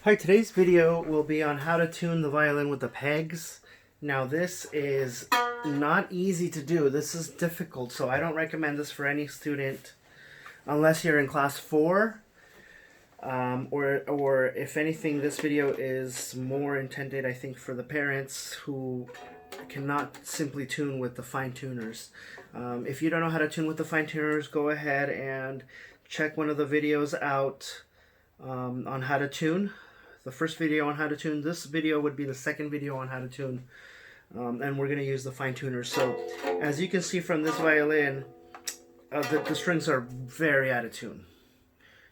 Hi, today's video will be on how to tune the violin with the pegs. Now this is not easy to do. This is difficult, so I don't recommend this for any student unless you're in class 4. Or if anything, this video is more intended, I think, for the parents who cannot simply tune with the fine tuners. If you don't know how to tune with the fine tuners, go ahead and check one of the videos out on how to tune. The first video on how to tune. This video would be the second video on how to tune. And we're going to use the fine tuners. So as you can see from this violin, the strings are very out of tune.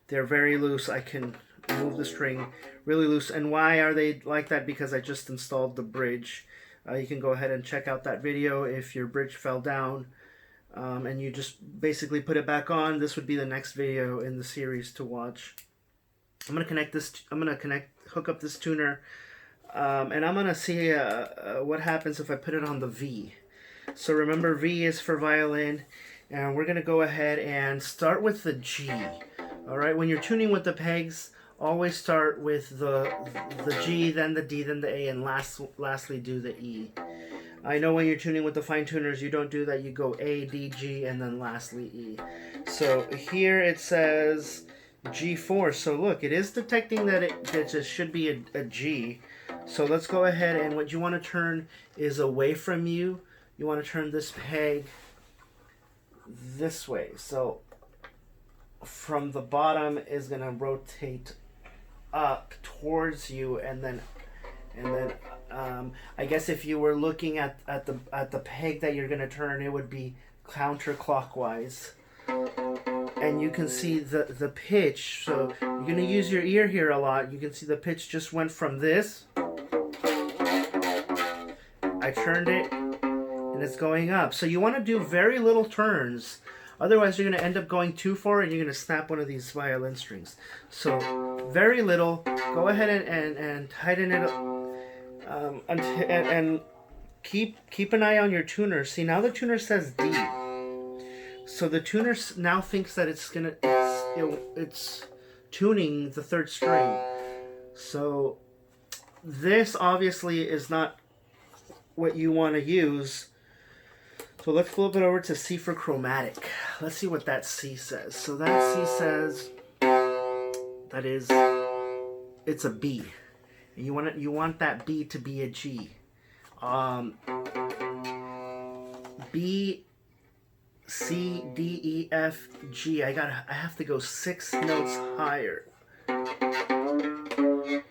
They're very loose. I can move the string really loose. And why are they like that? Because I just installed the bridge. You can go ahead and check out that video if your bridge fell down. And you just basically put it back on. This would be the next video in the series to watch. I'm gonna hook up this tuner, and I'm gonna see what happens if I put it on the V. So remember, V is for violin, and we're gonna go ahead and start with the G. All right, when you're tuning with the pegs, always start with the G, then the D, then the A, and lastly do the E. I know when you're tuning with the fine tuners, you don't do that. You go A, D, G, and then lastly E. So here it says G4. So look, it is detecting that it just should be a G. So let's go ahead, and what you want to turn is away from you. You want to turn this peg this way. So from the bottom is going to rotate up towards you, and then I guess if you were looking at the peg that you're going to turn, it would be counterclockwise. And you can see the pitch. So you're going to use your ear here a lot. You can see the pitch just went from this. I turned it, and it's going up. So you want to do very little turns. Otherwise, you're going to end up going too far, and you're going to snap one of these violin strings. So very little. Go ahead and tighten it up. And keep an eye on your tuner. See, now the tuner says D. So the tuner now thinks that it's tuning the third string. So this obviously is not what you want to use. So let's flip it over to C for chromatic. Let's see what that C says. So that C says that it's a B. And you want that B to be a G. B, C, D, E, F, G. I have to go 6 notes higher.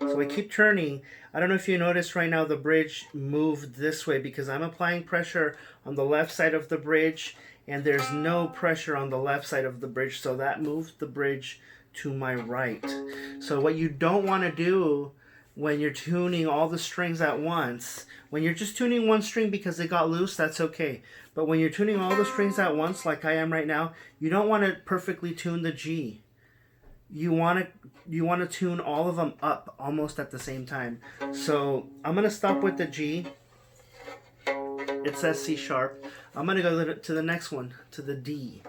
So I keep turning. I don't know if you notice right now the bridge moved this way because I'm applying pressure on the left side of the bridge, and there's no pressure on the left side of the bridge, so that moved the bridge to my right. So what you don't want to do when you're tuning all the strings at once, when you're just tuning one string because it got loose, that's okay. But when you're tuning all the strings at once, like I am right now, you don't want to perfectly tune the G. You want to tune all of them up almost at the same time. So I'm going to stop with the G. It says C sharp. I'm going to go to the next one, to the D.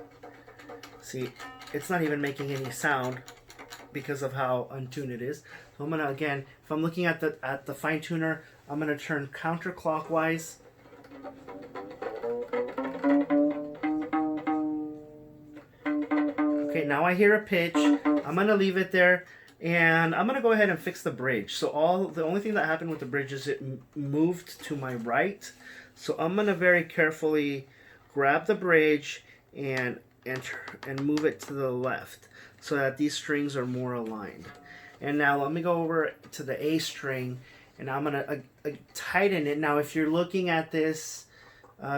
See, it's not even making any sound because of how untuned it is. So I'm going to, again, if I'm looking at the fine tuner, I'm going to turn counterclockwise. Okay, now I hear a pitch. I'm going to leave it there, and I'm going to go ahead and fix the bridge. So the only thing that happened with the bridge is it moved to my right. So I'm going to very carefully grab the bridge and move it to the left so that these strings are more aligned. And now let me go over to the A string, and I'm going to tighten it. Now if you're looking at this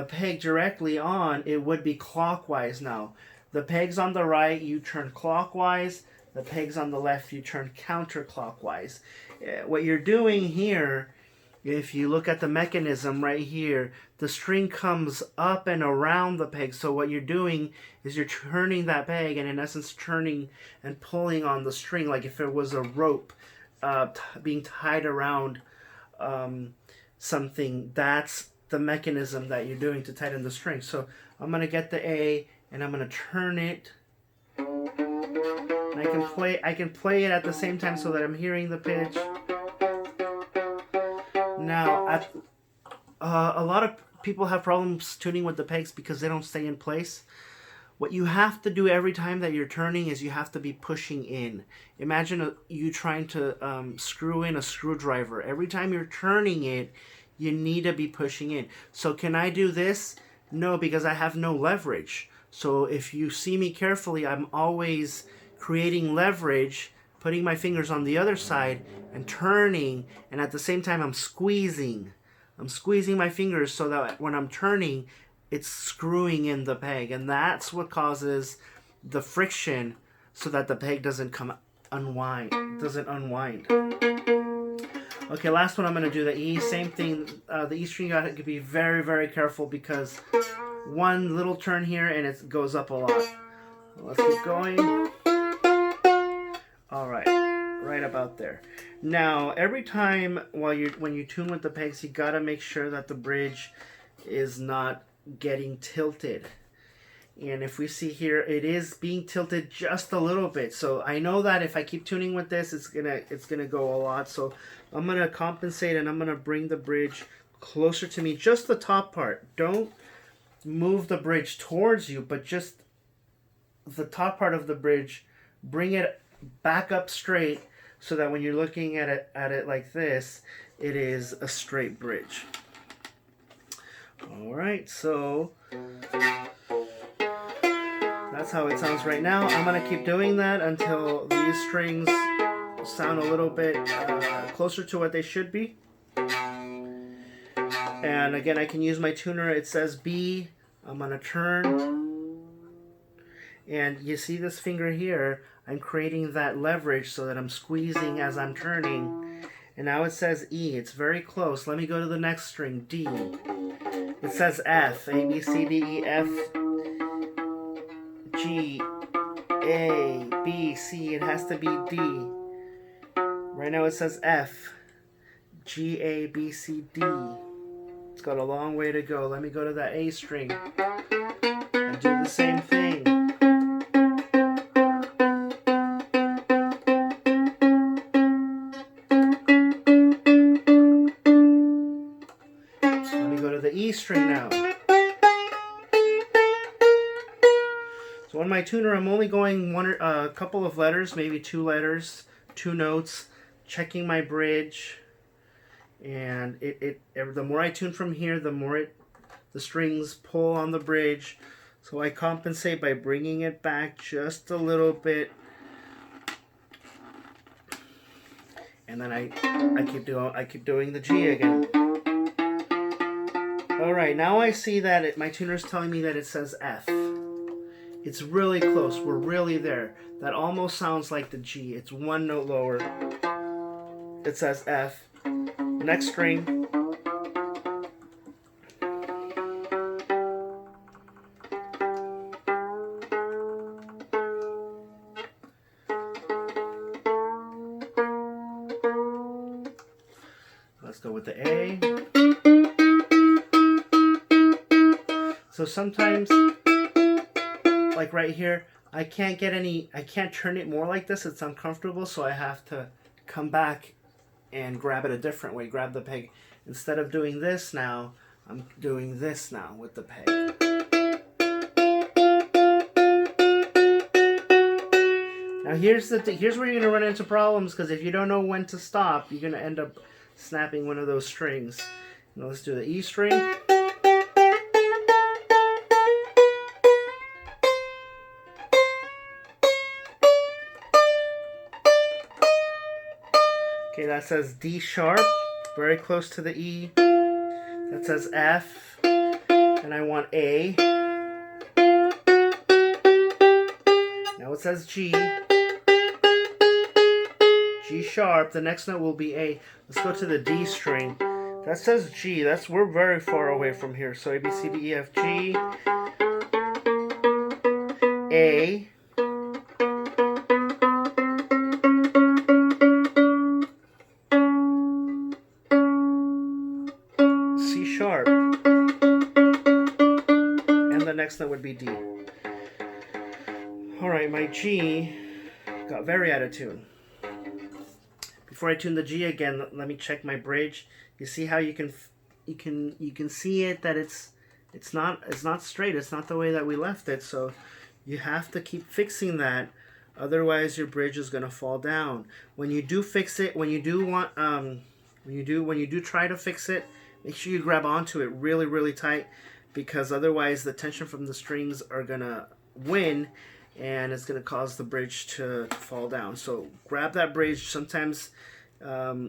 peg directly on, it would be clockwise now. The pegs on the right, you turn clockwise. The pegs on the left, you turn counterclockwise. What you're doing here, if you look at the mechanism right here, the string comes up and around the peg. So what you're doing is you're turning that peg, and in essence turning and pulling on the string like if it was a rope being tied around something. That's the mechanism that you're doing to tighten the string. So I'm going to get the A, and I'm going to turn it And I can play it at the same time so that I'm hearing the pitch. Now, a lot of people have problems tuning with the pegs because they don't stay in place. What you have to do every time that you're turning is you have to be pushing in. Imagine you trying to screw in a screwdriver. Every time you're turning it, you need to be pushing in. So can I do this? No, because I have no leverage. So if you see me carefully, I'm always creating leverage, putting my fingers on the other side and turning, and at the same time I'm squeezing. I'm squeezing my fingers so that when I'm turning, it's screwing in the peg, and that's what causes the friction so that the peg doesn't unwind. Okay, last one I'm going to do the E. Same thing. The E string, you got to be very, very careful because one little turn here and it goes up a lot. Let's keep going. All right, right about there. Now, every time when you tune with the pegs, you got to make sure that the bridge is not getting tilted. And if we see here, it is being tilted just a little bit. So I know that if I keep tuning with this, it's gonna go a lot. So I'm gonna compensate and I'm gonna bring the bridge closer to me, just the top part. Don't move the bridge towards you, but just the top part of the bridge. Bring it back up straight so that when you're looking at it like this, it is a straight bridge. All right, so that's how it sounds right now. I'm going to keep doing that until these strings sound a little bit closer to what they should be. And again, I can use my tuner. It says B. I'm going to turn. And you see this finger here? I'm creating that leverage so that I'm squeezing as I'm turning. And now it says E. It's very close. Let me go to the next string, D. It says F, A, B, C, D, E, F, G, A, B, C. It has to be D. Right now it says F, G, A, B, C, D. It's got a long way to go. Let me go to that A string and do the same thing. The E string now. So on my tuner, I'm only going a couple of letters, maybe 2 letters, 2 notes, checking my bridge, and the more I tune from here, the more the strings pull on the bridge. So I compensate by bringing it back just a little bit, and then I keep doing the G again. Alright, now I see that my tuner's telling me that it says F. It's really close. We're really there. That almost sounds like the G. It's 1 note lower. It says F. Next string. Let's go with the A. So sometimes, like right here, I can't turn it more like this. It's uncomfortable, so I have to come back and grab it a different way, grab the peg. Instead of doing this now, I'm doing this now with the peg. Now here's where you're gonna run into problems, because if you don't know when to stop, you're gonna end up snapping one of those strings. Now let's do the E string. Okay, that says D sharp, very close to the E. That says F, and I want A. Now it says G. G sharp, the next note will be A. Let's go to the D string. That says G, we're very far away from here. So A, B, C, D, E, F, G. A. Sharp, and the next note would be D. Alright, my G Got very out of tune. Before I tune the G again, let me check my bridge. You see how you can see it that it's not straight. It's not the way that we left it. So you have to keep fixing that. Otherwise, your bridge is gonna fall down. When you do fix it, when you do try to fix it, make sure you grab onto it really, really tight, because otherwise the tension from the strings are gonna win, and it's gonna cause the bridge to fall down. So grab that bridge. Sometimes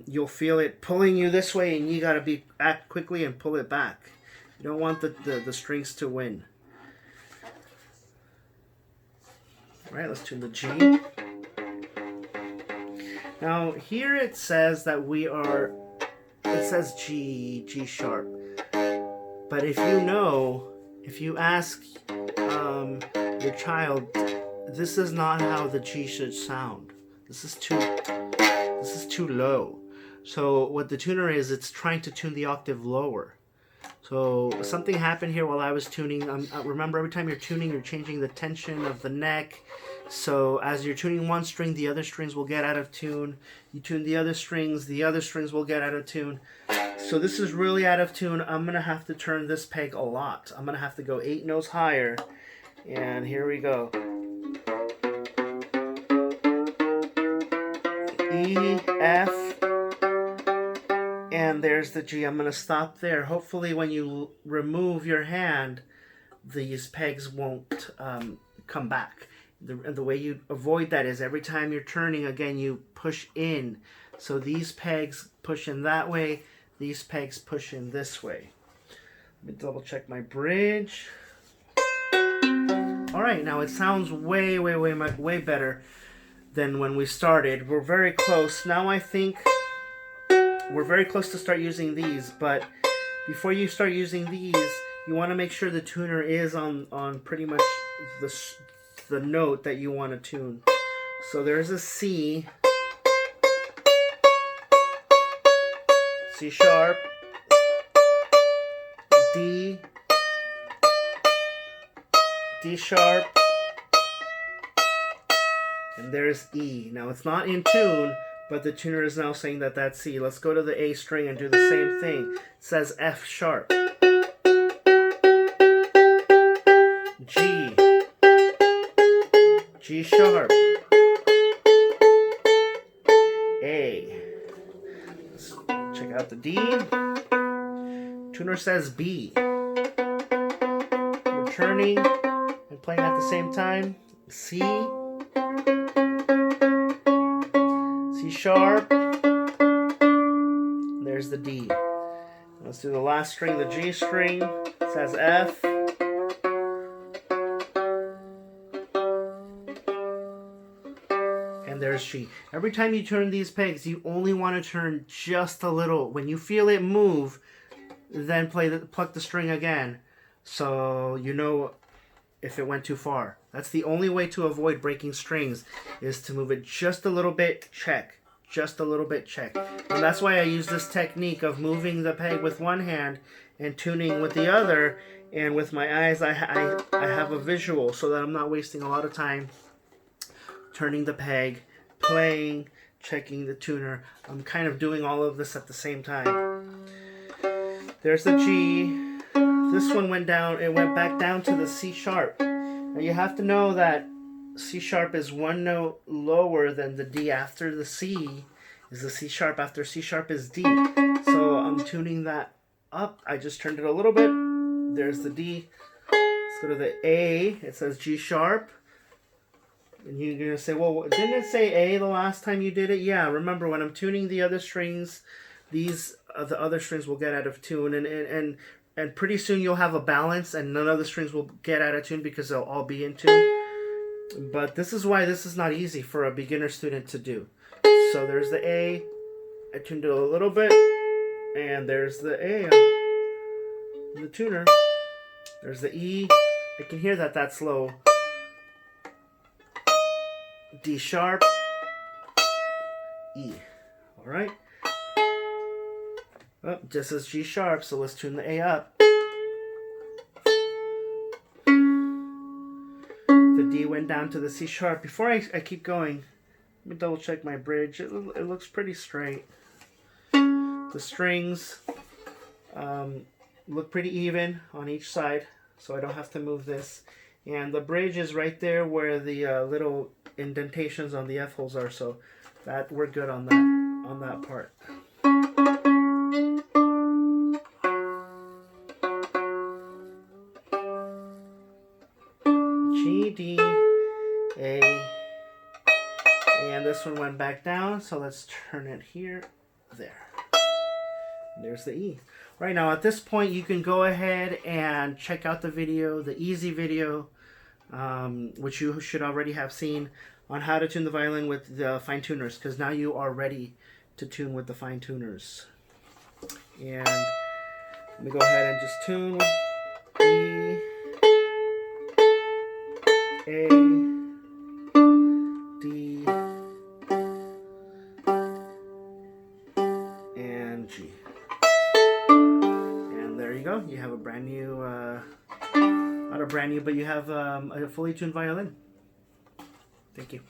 you'll feel it pulling you this way, and you gotta act quickly and pull it back. You don't want the strings to win. All right, let's tune the G. Now here it says that it says G sharp. But if you ask your child, this is not how the G should sound. This is too low. So what the tuner is, it's trying to tune the octave lower. So something happened here while I was tuning. Remember, every time you're tuning, you're changing the tension of the neck. So as you're tuning one string, the other strings will get out of tune. You tune the other strings will get out of tune. So this is really out of tune. I'm going to have to turn this peg a lot. I'm going to have to go 8 notes higher. And here we go. E, F, and there's the G. I'm going to stop there. Hopefully when you remove your hand, these pegs won't come back. The way you avoid that is every time you're turning, again, you push in. So these pegs push in that way, these pegs push in this way. Let me double check my bridge. All right, now it sounds way better than when we started. We're very close. Now I think we're very close to start using these, but before you start using these, you want to make sure the tuner is on pretty much the note that you want to tune. So there's a C, C sharp, D, D sharp, and there's E. Now it's not in tune, but the tuner is now saying that that's C. Let's go to the A string and do the same thing. It says F sharp, G, G sharp, A. Let's check out the D. Tuner says B. We're turning and playing at the same time. C, C sharp, there's the D. Let's do the last string, the G string. It says F. And there's G. Every time you turn these pegs, you only want to turn just a little. When you feel it move, then pluck the string again, so you know if it went too far. That's the only way to avoid breaking strings, is to move it just a little bit, check. Just a little bit, check. And that's why I use this technique of moving the peg with one hand and tuning with the other. And with my eyes, I have a visual, so that I'm not wasting a lot of time turning the peg, playing, checking the tuner. I'm kind of doing all of this at the same time. There's the G. This one went down. It went back down to the C sharp. Now you have to know that C sharp is one note lower than the D. After the C is the C sharp. After C sharp is D. So I'm tuning that up. I just turned it a little bit. There's the D. Let's go to the A. It says G sharp. And you're going to say, well, didn't it say A the last time you did it? Yeah, remember when I'm tuning the other strings, these the other strings will get out of tune. And pretty soon you'll have a balance, and none of the strings will get out of tune because they'll all be in tune. But this is why this is not easy for a beginner student to do. So there's the A. I tuned it a little bit. And there's the A on the tuner. There's the E. I can hear that that's low. D sharp. E. Alright. Oh, just as G sharp, so let's tune the A up. The D went down to the C sharp. Before I keep going, Let me double check my bridge. It looks pretty straight. The strings look pretty even on each side, so I don't have to move this. And the bridge is right there where the little indentations on the F holes are, so that we're good on that part. G, D, A, and this one went back down, so let's turn it here, there. There's the E. Right now, at this point, you can go ahead and check out the video, the easy video, which you should already have seen, on how to tune the violin with the fine tuners, because now you are ready to tune with the fine tuners. And let me go ahead and just tune E, A, D, and G. And there you go. You have a brand new, not a brand new, but you have a fully tuned violin. Thank you.